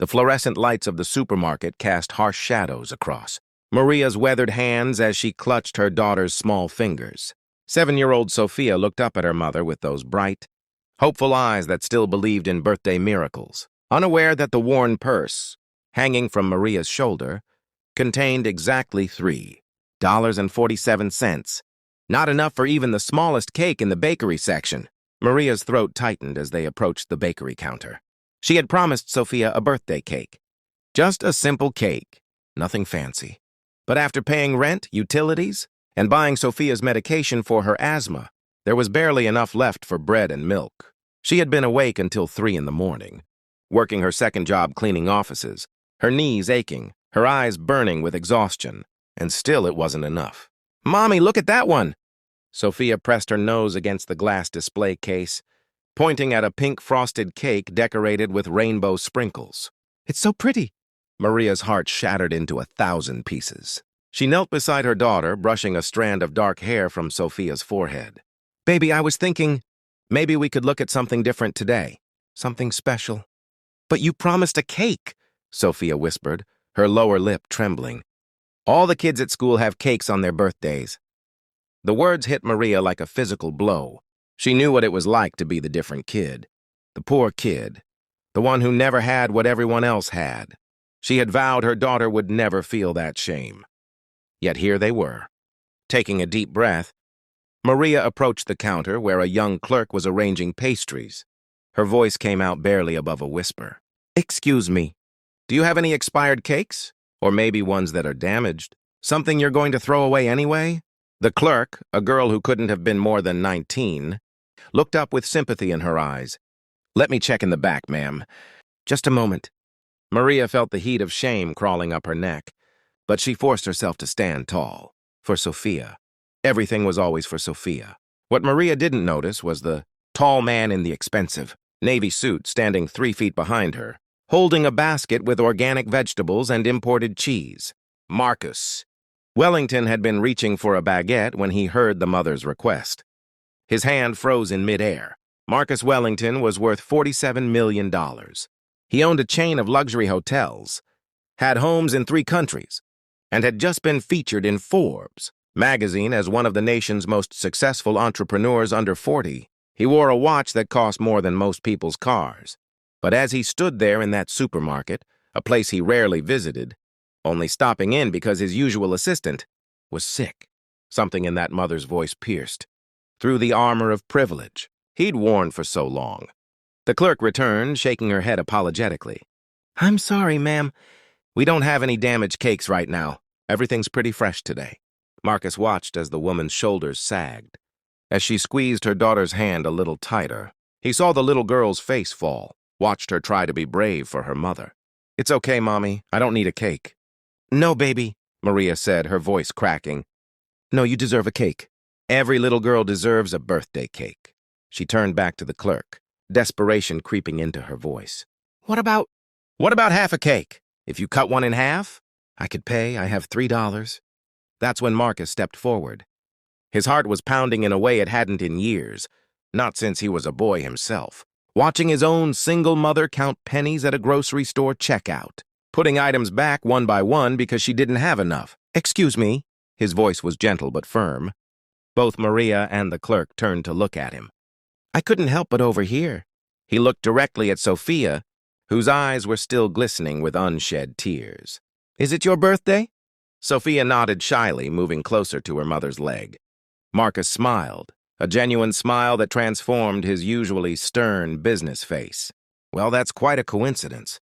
The fluorescent lights of the supermarket cast harsh shadows across Maria's weathered hands as she clutched her daughter's small fingers. 7-year-old Sophia looked up at her mother with those bright, hopeful eyes that still believed in birthday miracles, unaware that the worn purse, hanging from Maria's shoulder, contained exactly $3.47. Not enough for even the smallest cake in the bakery section. Maria's throat tightened as they approached the bakery counter. She had promised Sophia a birthday cake. Just a simple cake, nothing fancy. But after paying rent, utilities, and buying Sophia's medication for her asthma, there was barely enough left for bread and milk. She had been awake until 3 in the morning, working her second job cleaning offices, her knees aching, her eyes burning with exhaustion, and still it wasn't enough. "Mommy, look at that one!" Sophia pressed her nose against the glass display case, pointing at a pink frosted cake decorated with rainbow sprinkles. "It's so pretty!" Maria's heart shattered into 1,000 pieces. She knelt beside her daughter, brushing a strand of dark hair from Sophia's forehead. "Baby, I was thinking, maybe we could look at something different today. Something special." "But you promised a cake," Sophia whispered, her lower lip trembling. "All the kids at school have cakes on their birthdays." The words hit Maria like a physical blow. She knew what it was like to be the different kid. The poor kid. The one who never had what everyone else had. She had vowed her daughter would never feel that shame. Yet here they were. Taking a deep breath, Maria approached the counter where a young clerk was arranging pastries. Her voice came out barely above a whisper. "Excuse me, do you have any expired cakes? Or maybe ones that are damaged? Something you're going to throw away anyway?" The clerk, a girl who couldn't have been more than 19, looked up with sympathy in her eyes. "Let me check in the back, ma'am. Just a moment." Maria felt the heat of shame crawling up her neck, but she forced herself to stand tall. For Sophia. Everything was always for Sophia. What Maria didn't notice was the tall man in the expensive navy suit standing 3 feet behind her, holding a basket with organic vegetables and imported cheese. Marcus. Wellington had been reaching for a baguette when he heard the mother's request. His hand froze in midair. Marcus Wellington was worth $47 million. He owned a chain of luxury hotels, had homes in 3 countries, and had just been featured in Forbes magazine as one of the nation's most successful entrepreneurs under 40. He wore a watch that cost more than most people's cars. But as he stood there in that supermarket, a place he rarely visited, only stopping in because his usual assistant was sick, something in that mother's voice pierced through the armor of privilege he'd worn for so long. The clerk returned, shaking her head apologetically. "I'm sorry, ma'am. We don't have any damaged cakes right now. Everything's pretty fresh today." Marcus watched as the woman's shoulders sagged. As she squeezed her daughter's hand a little tighter, he saw the little girl's face fall, watched her try to be brave for her mother. "It's okay, Mommy. I don't need a cake." "No, baby," Maria said, her voice cracking. "No, you deserve a cake. Every little girl deserves a birthday cake." She turned back to the clerk, desperation creeping into her voice. What about half a cake? If you cut one in half, I could pay. I have $3. That's when Marcus stepped forward. His heart was pounding in a way it hadn't in years, not since he was a boy himself, watching his own single mother count pennies at a grocery store checkout, putting items back one by one because she didn't have enough. "Excuse me." His voice was gentle but firm. Both Maria and the clerk turned to look at him. "I couldn't help but overhear." He looked directly at Sophia, whose eyes were still glistening with unshed tears. "Is it your birthday?" Sophia nodded shyly, moving closer to her mother's leg. Marcus smiled, a genuine smile that transformed his usually stern business face. "Well, that's quite a coincidence.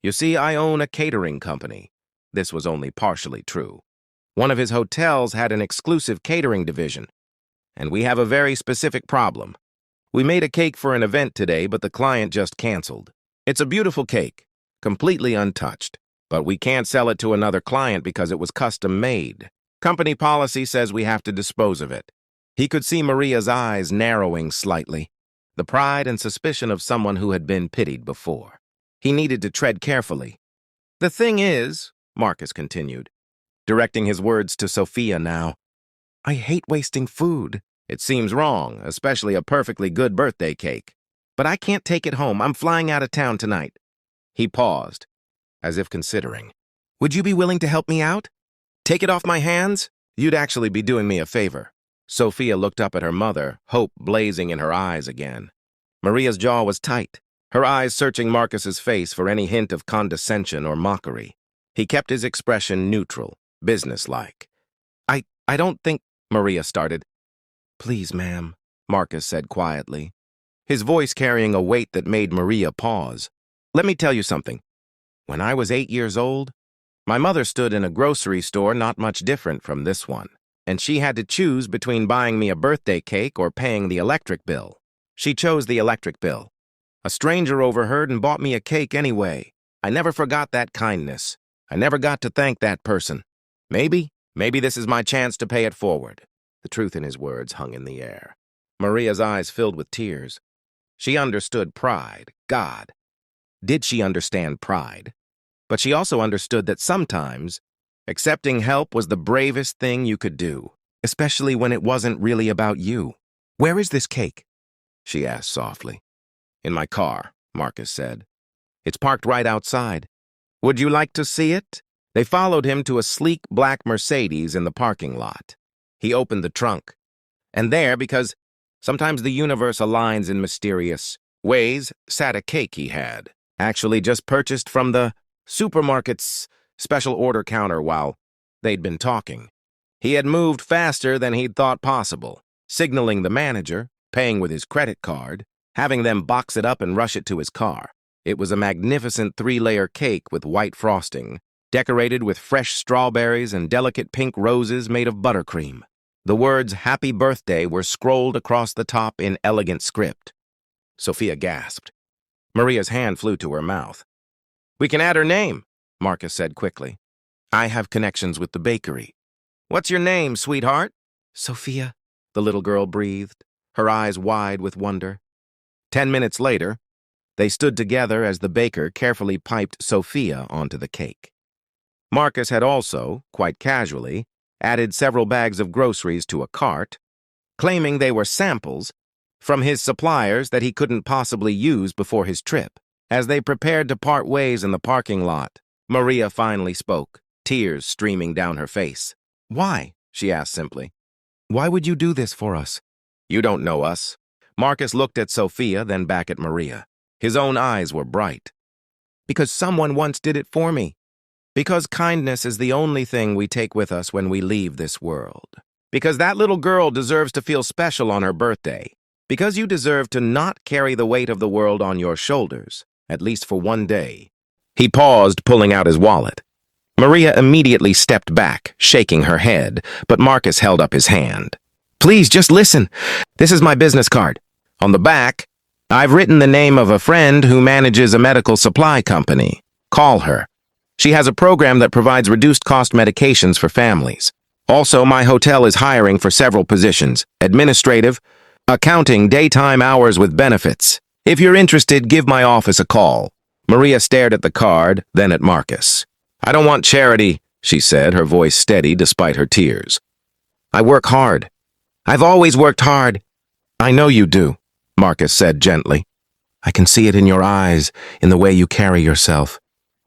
You see, I own a catering company." This was only partially true. One of his hotels had an exclusive catering division, and we have a very specific problem. We made a cake for an event today, but the client just canceled. It's a beautiful cake, completely untouched, but we can't sell it to another client because it was custom made. Company policy says we have to dispose of it. He could see Maria's eyes narrowing slightly, the pride and suspicion of someone who had been pitied before. He needed to tread carefully. "The thing is," Marcus continued, directing his words to Sophia now, "I hate wasting food. It seems wrong, especially a perfectly good birthday cake. But I can't take it home. I'm flying out of town tonight." He paused, as if considering. Would you be willing to help me out? Take it off my hands? You'd actually be doing me a favor. Sophia looked up at her mother, hope blazing in her eyes again. Maria's jaw was tight, her eyes searching Marcus's face for any hint of condescension or mockery. He kept his expression neutral, businesslike. I don't think, Maria started. Please, ma'am, Marcus said quietly, his voice carrying a weight that made Maria pause. Let me tell you something. When I was 8 years old, my mother stood in a grocery store not much different from this one, and she had to choose between buying me a birthday cake or paying the electric bill. She chose the electric bill. A stranger overheard and bought me a cake anyway. I never forgot that kindness. I never got to thank that person. Maybe this is my chance to pay it forward. The truth in his words hung in the air. Maria's eyes filled with tears. She understood pride. God. Did she understand pride? But she also understood that sometimes accepting help was the bravest thing you could do, especially when it wasn't really about you. Where is this cake? She asked softly. In my car, Marcus said. It's parked right outside. Would you like to see it? They followed him to a sleek black Mercedes in the parking lot. He opened the trunk. And there, because sometimes the universe aligns in mysterious ways, sat a cake he had, actually just purchased from the supermarket's special order counter while they'd been talking. He had moved faster than he'd thought possible, signaling the manager, paying with his credit card, having them box it up and rush it to his car. It was a magnificent 3-layer cake with white frosting, decorated with fresh strawberries and delicate pink roses made of buttercream. The words "Happy Birthday" were scrolled across the top in elegant script. Sophia gasped. Maria's hand flew to her mouth. We can add her name, Marcus said quickly. I have connections with the bakery. What's your name, sweetheart? Sophia, the little girl breathed, her eyes wide with wonder. 10 minutes later, they stood together as the baker carefully piped Sophia onto the cake. Marcus had also, quite casually, added several bags of groceries to a cart, claiming they were samples from his suppliers that he couldn't possibly use before his trip. As they prepared to part ways in the parking lot, Maria finally spoke, tears streaming down her face. Why? She asked simply. Why would you do this for us? You don't know us. Marcus looked at Sophia, then back at Maria. His own eyes were bright. Because someone once did it for me. Because kindness is the only thing we take with us when we leave this world. Because that little girl deserves to feel special on her birthday. Because you deserve to not carry the weight of the world on your shoulders, at least for one day. He paused, pulling out his wallet. Maria immediately stepped back, shaking her head, but Marcus held up his hand. Please, just listen. This is my business card. On the back, I've written the name of a friend who manages a medical supply company. Call her. She has a program that provides reduced-cost medications for families. Also, my hotel is hiring for several positions: administrative, accounting, daytime hours with benefits. If you're interested, give my office a call. Maria stared at the card, then at Marcus. I don't want charity, she said, her voice steady despite her tears. I work hard. I've always worked hard. I know you do, Marcus said gently. I can see it in your eyes, in the way you carry yourself.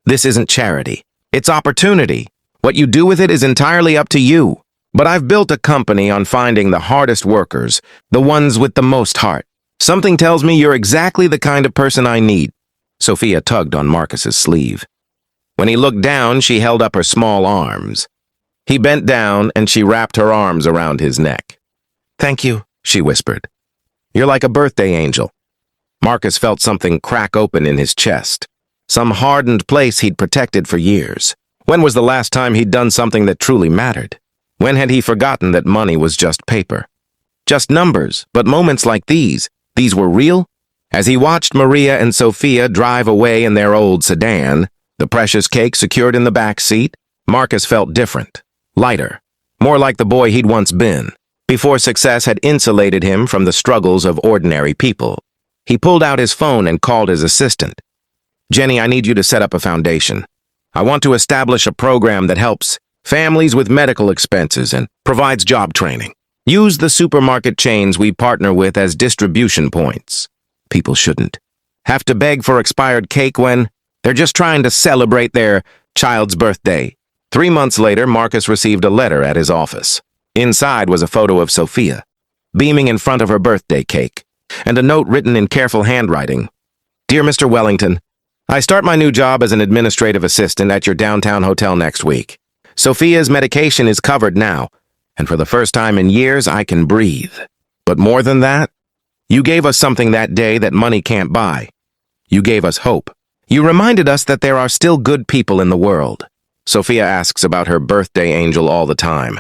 This isn't charity. It's opportunity. What you do with it is entirely up to you. But I've built a company on finding the hardest workers, the ones with the most heart. Something tells me you're exactly the kind of person I need. Sophia tugged on Marcus's sleeve. When he looked down, she held up her small arms. He bent down and she wrapped her arms around his neck. Thank you, she whispered. You're like a birthday angel. Marcus felt something crack open in his chest. Some hardened place he'd protected for years. When was the last time he'd done something that truly mattered? When had he forgotten that money was just paper? Just numbers, but moments like these were real? As he watched Maria and Sophia drive away in their old sedan, the precious cake secured in the back seat, Marcus felt different, lighter, more like the boy he'd once been, before success had insulated him from the struggles of ordinary people. He pulled out his phone and called his assistant. Jenny, I need you to set up a foundation. I want to establish a program that helps families with medical expenses and provides job training. Use the supermarket chains we partner with as distribution points. People shouldn't have to beg for expired cake when They're just trying to celebrate their child's birthday. 3 months later, Marcus received a letter at his office. Inside was a photo of Sophia, beaming in front of her birthday cake, and a note written in careful handwriting. Dear Mr. Wellington, I start my new job as an administrative assistant at your downtown hotel next week. Sophia's medication is covered now, and for the first time in years, I can breathe. But more than that, you gave us something that day that money can't buy. You gave us hope. You reminded us that there are still good people in the world. Sophia asks about her birthday angel all the time.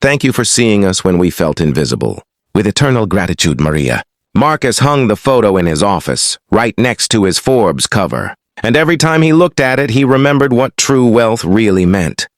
Thank you for seeing us when we felt invisible. With eternal gratitude, Maria. Marcus hung the photo in his office, right next to his Forbes cover. And every time he looked at it, he remembered what true wealth really meant.